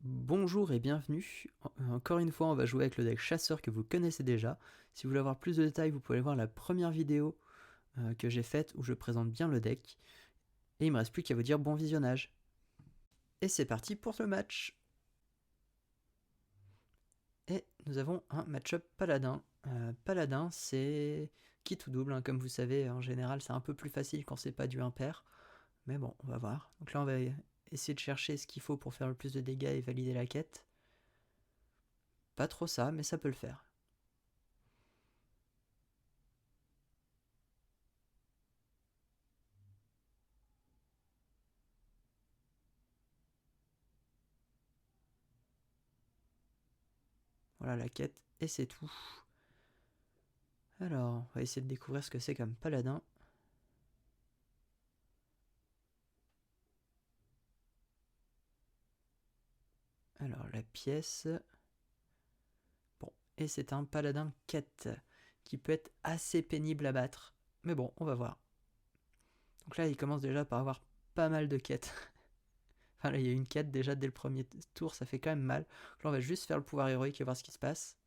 Bonjour et bienvenue. Encore une fois, on va jouer avec le deck chasseur que vous connaissez déjà. Si vous voulez avoir plus de détails, vous pouvez voir la première vidéo que j'ai faite où je présente bien le deck. Et il me reste plus qu'à vous dire bon visionnage. Et c'est parti pour le match. Et nous avons un match-up paladin. Paladin, c'est kit ou double, hein, comme vous savez, en général c'est un peu plus facile quand c'est pas du impair. Mais bon, on va voir. Donc là on va essayer de chercher ce qu'il faut pour faire le plus de dégâts et valider la quête. Pas trop ça, mais ça peut le faire. Voilà la quête, et c'est tout. Alors, on va essayer de découvrir ce que c'est comme paladin. Alors, la pièce. Bon, et c'est un paladin quête qui peut être assez pénible à battre. Mais bon, on va voir. Donc là, il commence déjà par avoir pas mal de quêtes. Enfin, là, il y a une quête déjà dès le premier tour, ça fait quand même mal. Donc là, on va juste faire le pouvoir héroïque et voir ce qui se passe.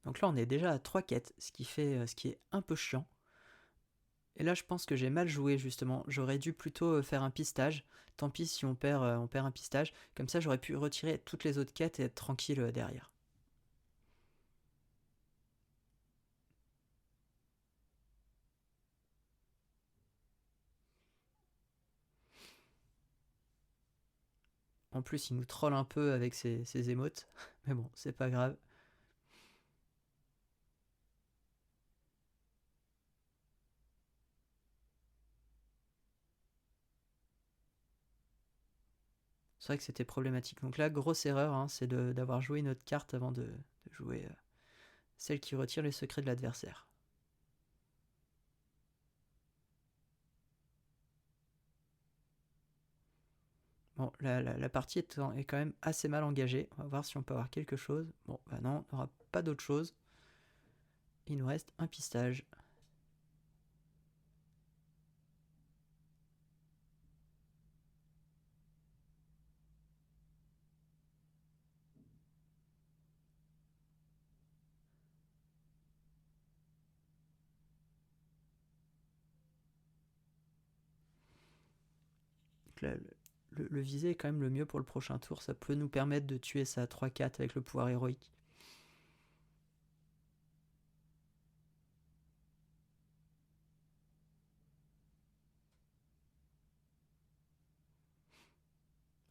Donc là, on est déjà à 3 quêtes, ce qui est un peu chiant. Et là, je pense que j'ai mal joué, justement. J'aurais dû plutôt faire un pistage. Tant pis si on perd un pistage. Comme ça, j'aurais pu retirer toutes les autres quêtes et être tranquille derrière. En plus, il nous troll un peu avec ses émotes. Mais bon, c'est pas grave. C'est vrai que c'était problématique. Donc là, grosse erreur, hein, c'est d'avoir joué une autre carte avant de jouer celle qui retire les secrets de l'adversaire. Bon, la partie est quand même assez mal engagée. On va voir si on peut avoir quelque chose. Bon, bah non, on n'aura pas d'autre chose. Il nous reste un pistage. Donc là, le viser est quand même le mieux pour le prochain tour. Ça peut nous permettre de tuer sa 3-4 avec le pouvoir héroïque.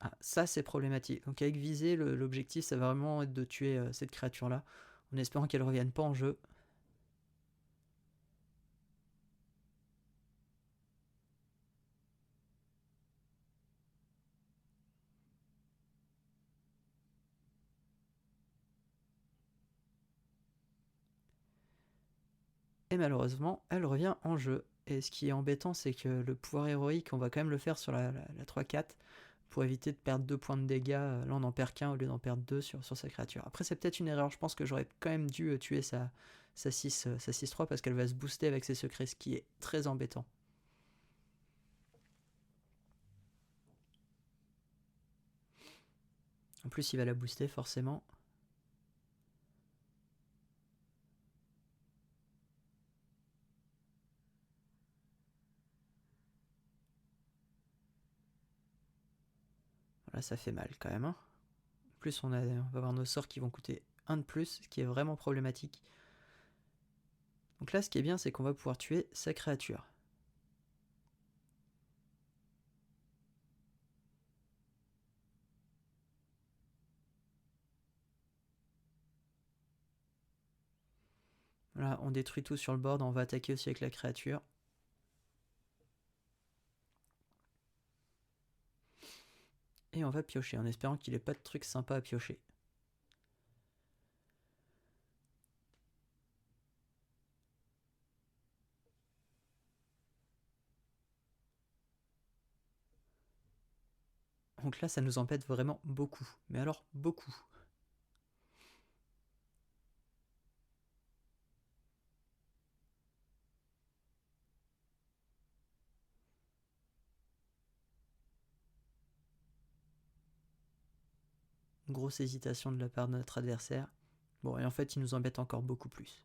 Ah, ça c'est problématique. Donc avec viser, l'objectif ça va vraiment être de tuer cette créature-là, en espérant qu'elle revienne pas en jeu. Et malheureusement, elle revient en jeu. Et ce qui est embêtant, c'est que le pouvoir héroïque, on va quand même le faire sur la 3-4 pour éviter de perdre 2 points de dégâts. Là, on n'en perd qu'un au lieu d'en perdre 2 sur sa créature. Après, c'est peut-être une erreur. Je pense que j'aurais quand même dû tuer sa 6-3 parce qu'elle va se booster avec ses secrets, ce qui est très embêtant. En plus, il va la booster forcément. Voilà, ça fait mal quand même. Hein. En plus, on va avoir nos sorts qui vont coûter 1 de plus, ce qui est vraiment problématique. Donc là, ce qui est bien, c'est qu'on va pouvoir tuer sa créature. Voilà, on détruit tout sur le board, on va attaquer aussi avec la créature. Et on va piocher, en espérant qu'il n'ait pas de trucs sympas à piocher. Donc là, ça nous embête vraiment beaucoup. Mais alors, beaucoup. Grosse hésitation de la part de notre adversaire. Bon, et en fait, il nous embête encore beaucoup plus.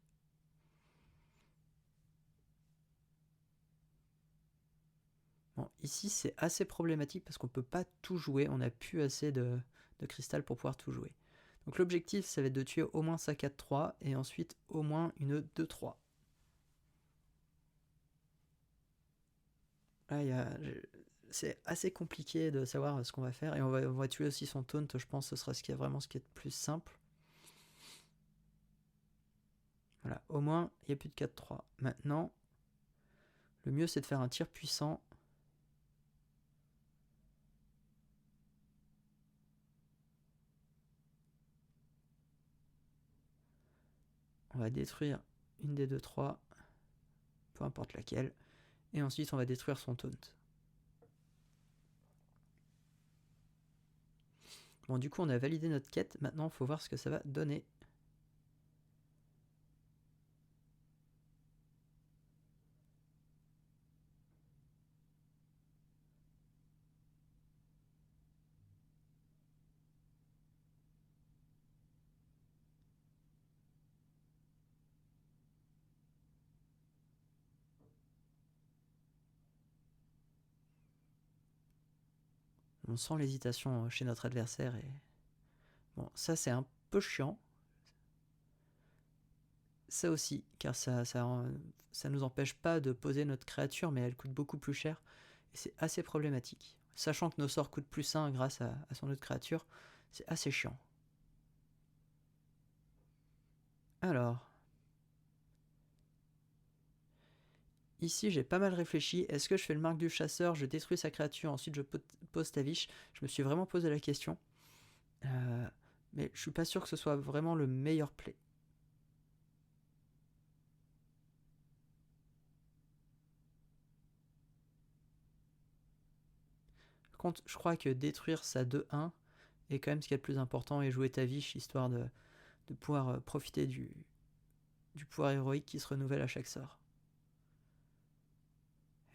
Bon, ici, c'est assez problématique parce qu'on ne peut pas tout jouer. On n'a plus assez de cristal pour pouvoir tout jouer. Donc l'objectif, ça va être de tuer au moins sa 4-3 et ensuite au moins une 2-3. Là, c'est assez compliqué de savoir ce qu'on va faire. Et on va tuer aussi son taunt, je pense que ce sera vraiment ce qui est le plus simple. Voilà, au moins, il n'y a plus de 4-3. Maintenant, le mieux, c'est de faire un tir puissant. On va détruire une des 2-3, peu importe laquelle. Et ensuite, on va détruire son taunt. Bon, du coup, on a validé notre quête. Maintenant, il faut voir ce que ça va donner. On sent l'hésitation chez notre adversaire. Et bon, ça, c'est un peu chiant. Ça aussi, car ça nous empêche pas de poser notre créature, mais elle coûte beaucoup plus cher. Et c'est assez problématique. Sachant que nos sorts coûtent plus 1 grâce à son autre créature, c'est assez chiant. Alors, ici j'ai pas mal réfléchi. Est-ce que je fais le marque du chasseur, je détruis sa créature, ensuite je pose Tavish? Je me suis vraiment posé la question. Mais je suis pas sûr que ce soit vraiment le meilleur play. Par contre, je crois que détruire sa 2-1 est quand même ce qui est le plus important et jouer Tavish histoire de pouvoir profiter du pouvoir héroïque qui se renouvelle à chaque sort.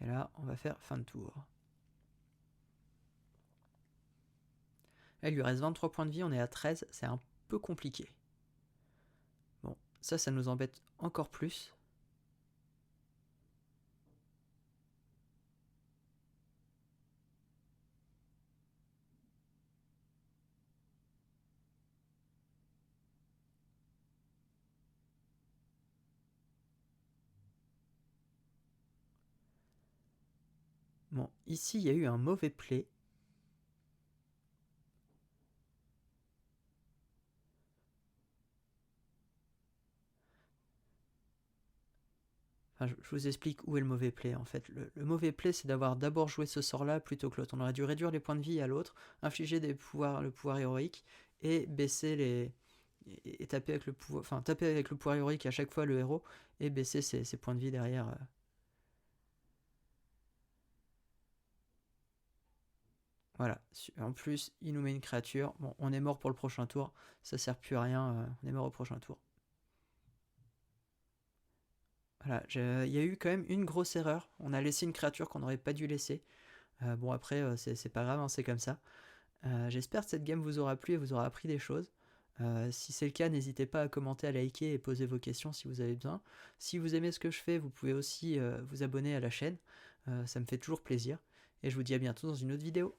Et là, on va faire fin de tour. Là, il lui reste 23 points de vie, on est à 13, c'est un peu compliqué. Bon, ça nous embête encore plus. Bon, ici, il y a eu un mauvais play. Enfin, je vous explique où est le mauvais play en fait. Le mauvais play, c'est d'avoir d'abord joué ce sort-là plutôt que l'autre. On aurait dû réduire les points de vie à l'autre, infliger le pouvoir héroïque et baisser les. Et taper avec le pouvoir. Enfin, taper avec le pouvoir héroïque à chaque fois le héros et baisser ses points de vie derrière. Voilà. En plus, il nous met une créature. Bon, on est mort pour le prochain tour. Ça sert plus à rien. On est mort au prochain tour. Voilà. Il y a eu quand même une grosse erreur. On a laissé une créature qu'on n'aurait pas dû laisser. Bon, après, c'est pas grave, hein, c'est comme ça. J'espère que cette game vous aura plu et vous aura appris des choses. Si c'est le cas, n'hésitez pas à commenter, à liker et poser vos questions si vous avez besoin. Si vous aimez ce que je fais, vous pouvez aussi vous abonner à la chaîne. Ça me fait toujours plaisir. Et je vous dis à bientôt dans une autre vidéo.